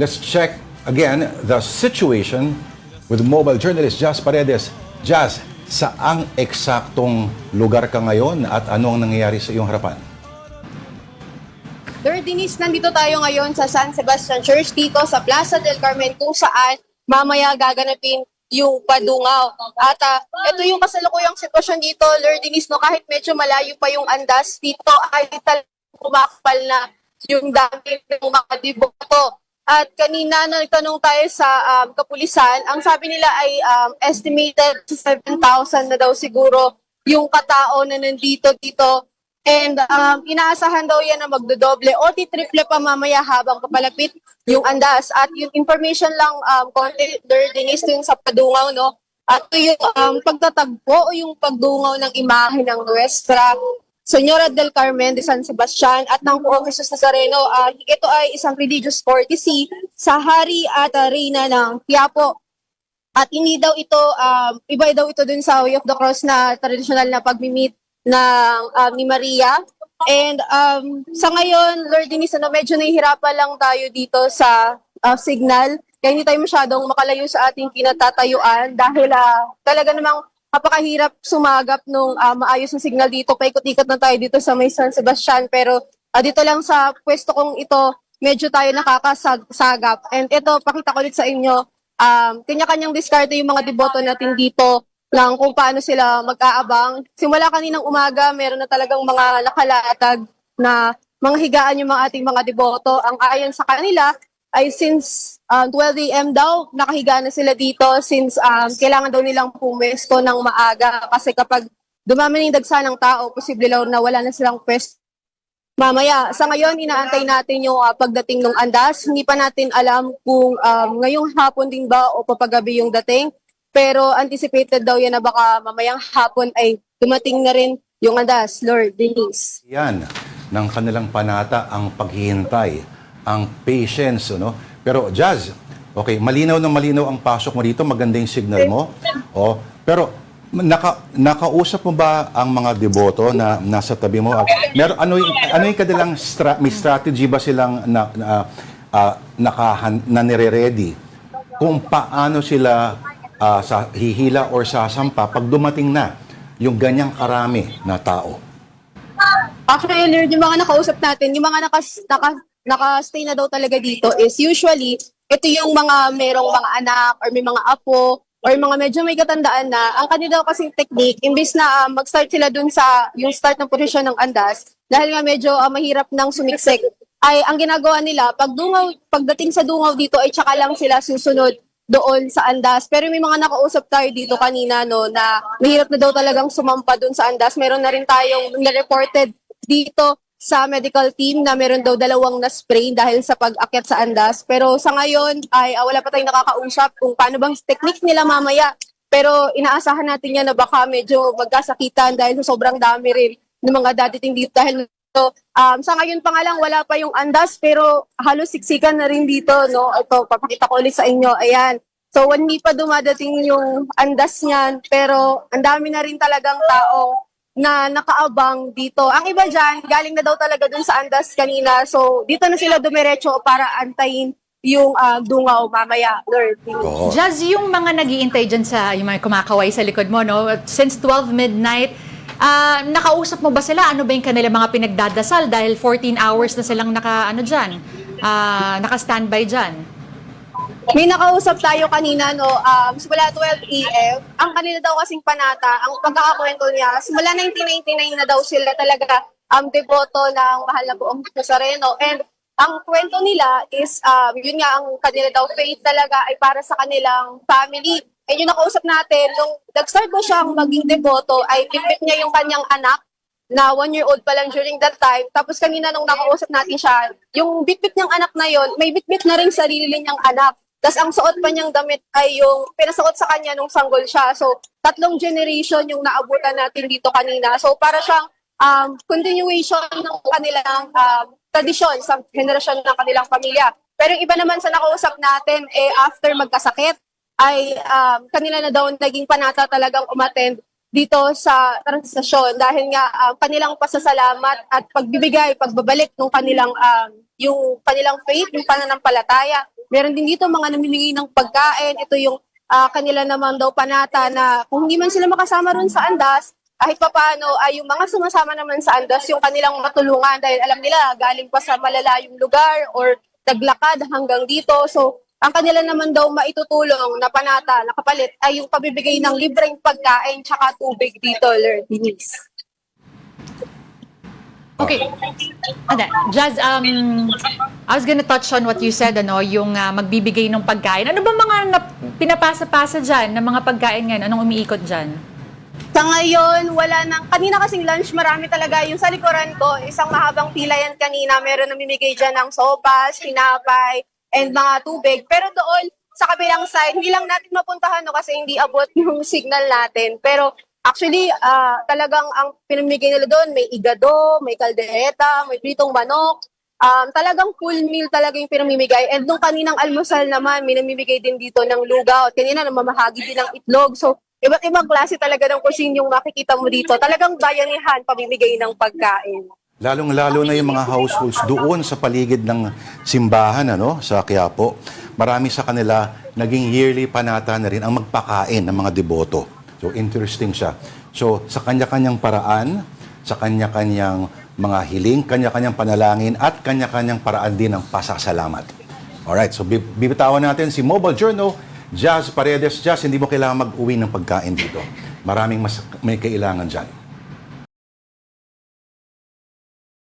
let's check again the situation with mobile journalist Jazz Paredes. Jazz, saang eksaktong lugar ka ngayon at ano ang nangyayari sa iyong harapan? Lord Denise, nandito tayo ngayon sa San Sebastian Church dito sa Plaza del Carmen kung saan mamaya gaganapin yung padungaw. At ito yung kasalukuyang sitwasyon dito, Lord Denise, no, kahit medyo malayo pa yung andas, dito ay talagang kumakapal na yung dami ng mga deboto. At kanina nagtanong tayo sa kapulisan, ang sabi nila ay estimated 7,000 na daw siguro yung katao na nandito dito. And inaasahan daw yan na magdodoble o titriple pa mamaya habang papalapit yung andas. At yung information lang, konti, Denise, yung sa padungaw, no? At yung pagtatagpo o yung pagdungaw ng imahe ng Nuestra Señora del Carmen de San Sebastian at ng Poong Jesus Nazareno. Ito ay isang religious courtesy sa hari at reyna ng Quiapo. At hindi daw ito, iba daw ito dun sa Way of the Cross na traditional na pagmimit ni Maria. And sa ngayon, Lord Denise, medyo nahihirapan lang tayo dito sa signal. Kaya hindi tayo masyadong makalayo sa ating kinatatayuan dahil talaga namang napakahirap sumagap nung maayos na signal dito. Paikot-ikot na tayo dito sa may San Sebastian. Pero dito lang sa pwesto kong ito, medyo tayo nakakasagap. And ito, pakita ko ulit sa inyo, kanya-kanyang diskarte yung mga deboto natin dito lang kung paano sila mag-aabang. Simula kaninang umaga, meron na talagang mga nakalatag na mga higaan yung mga ating mga deboto. Ang ayon sa kanila ay since 12 a.m. daw, nakahiga na sila dito since kailangan daw nilang pumesto ng maaga. Kasi kapag dumami na yung dagsa ng tao, posible daw na wala na silang pwesto mamaya. Sa ngayon, inaantay natin yung pagdating ng andas. Hindi pa natin alam kung ngayong hapon din ba o papagabi yung dating. Pero anticipated daw yan na baka mamayang hapon ay dumating na rin yung andas, Lord Denise. Yan, ng kanilang panata ang paghihintay, ang patience, no? Pero Jazz, okay, malinaw na malinaw ang pasok mo dito, maganda yung signal mo. Oh, pero nakausap mo ba ang mga deboto na nasa tabi mo? Meron ano yung kanilang may strategy ba silang na nire-ready kung paano sila sa hihila or sasampa pag dumating na yung ganyang karami na tao? Actually, Lord, yung mga nakausap natin, yung mga naka-stay na daw talaga dito is usually, ito yung mga merong mga anak or may mga apo or mga medyo may katandaan na. Ang kanila kasing technique, imbis na mag-start sila dun sa yung start ng posisyon ng andas, dahil nga medyo mahirap nang sumiksik, ay ang ginagawa nila, pagdating sa dungaw dito, ay tsaka lang sila susunod doon sa andas. Pero may mga nakausap tayo dito kanina, no, na mahirap na daw talagang sumampa doon sa andas. Meron na rin tayong na-reported dito sa medical team na meron daw 2 na-sprain dahil sa pag-akyat sa andas. Pero sa ngayon ay wala pa tayong nakakausap kung paano bang technique nila mamaya. Pero inaasahan natin yan na baka medyo magkasakitan dahil sa sobrang dami rin ng mga dadating dito. Dahil sa ngayon pa nga lang wala pa yung andas pero halos siksikan na rin dito, no? Ito, papakita ko ulit sa inyo. Ayan. So, hindi pa dumadating yung andas niyan pero ang dami na rin talagang tao na nakaabang dito. Ang iba dyan, galing na daw talaga dun sa andas kanina. So, dito na sila dumiretso para antayin yung dungaw mamaya, Lord. Oo. Jazz, yung mga nag-iintay dyan sa, yung mga kumakaway sa likod mo, no? Since 12 midnight, nakausap mo ba sila? Ano ba yung kanilang mga pinagdadasal? Dahil 14 hours na silang naka-standby dyan. May nakausap tayo kanina, no, simula 12 a.m. Ang kanila daw kasing panata, ang pagkakakwento niya, simula 1999 na daw sila talaga deboto ng mahal na Poong Nazareno. And ang kwento nila is, yun nga, ang kanila daw faith talaga ay para sa kanilang family. And yung nakausap natin, nung nag-start mo siyang maging deboto, ay bitbit niya yung kanyang anak na 1-year-old pa lang during that time. Tapos kanina nung nakausap natin siya, yung bitbit niyang anak na yon, may bitbit na rin sarili niyang anak. Tapos ang suot pa niyang damit ay yung pinasuot sa kanya nung sanggol siya. So, 3 generation yung naabutan natin dito kanina. So, para siyang continuation ng kanilang tradisyon sa henerasyon ng kanilang pamilya. Pero yung iba naman sa nakausap natin, after magkasakit, ay kanila na daw naging panata talagang umattend dito sa transition dahil nga kanilang pasasalamat at pagbibigay, pagbabalik ng kanilang yung kanilang faith, yung pananampalataya Meron din dito mga namimigay ng pagkain. Ito yung kanila naman daw panata na kung hindi man sila makasama ron sa andas, kahit papaano ay yung mga sumasama naman sa andas yung kanilang matulungan dahil alam nila galing pa sa malalayong lugar or naglakad hanggang dito. So, ang kanila naman daw maitutulong na panata, na kapalit, ay yung pabibigay ng libreng pagkain tsaka tubig dito, Lord Denise. Okay. Jazz, I was gonna touch on what you said, yung magbibigay ng pagkain. Ano ba mga pinapasa-pasa dyan ng mga pagkain ngayon? Anong umiikot dyan? Sa ngayon, wala nang, kanina kasing lunch, marami talaga. Yung sa likuran ko, isang mahabang pila yan kanina. Meron namimigay dyan ng sopas, tinapay, and mga tubig. Pero doon, sa kabilang side, hindi lang natin mapuntahan kasi hindi abot yung signal natin. Pero actually, talagang ang pinamigay nila doon, may igado, may kaldereta, may pritong manok. Talagang full meal talaga yung pinamimigay. And nung kaninang almusal naman, may namimigay din dito ng lugaw. At kanina, namamahagi din ng itlog. So, iba't ibang klase talaga ng cuisine yung makikita mo dito. Talagang bayanihan, pamimigay ng pagkain. Lalong-lalo na yung mga households doon sa paligid ng simbahan sa Quiapo. Marami sa kanila naging yearly panata na rin ang magpakain ng mga deboto. So interesting siya. So sa kanya-kanyang paraan, sa kanya-kanyang mga hiling, kanya-kanyang panalangin at kanya-kanyang paraan din ng pasasalamat. Alright, so bibitawan natin si Mobile Journal, Jazz Paredes. Jazz, hindi mo kailangan mag-uwi ng pagkain dito. Maraming may kailangan dyan.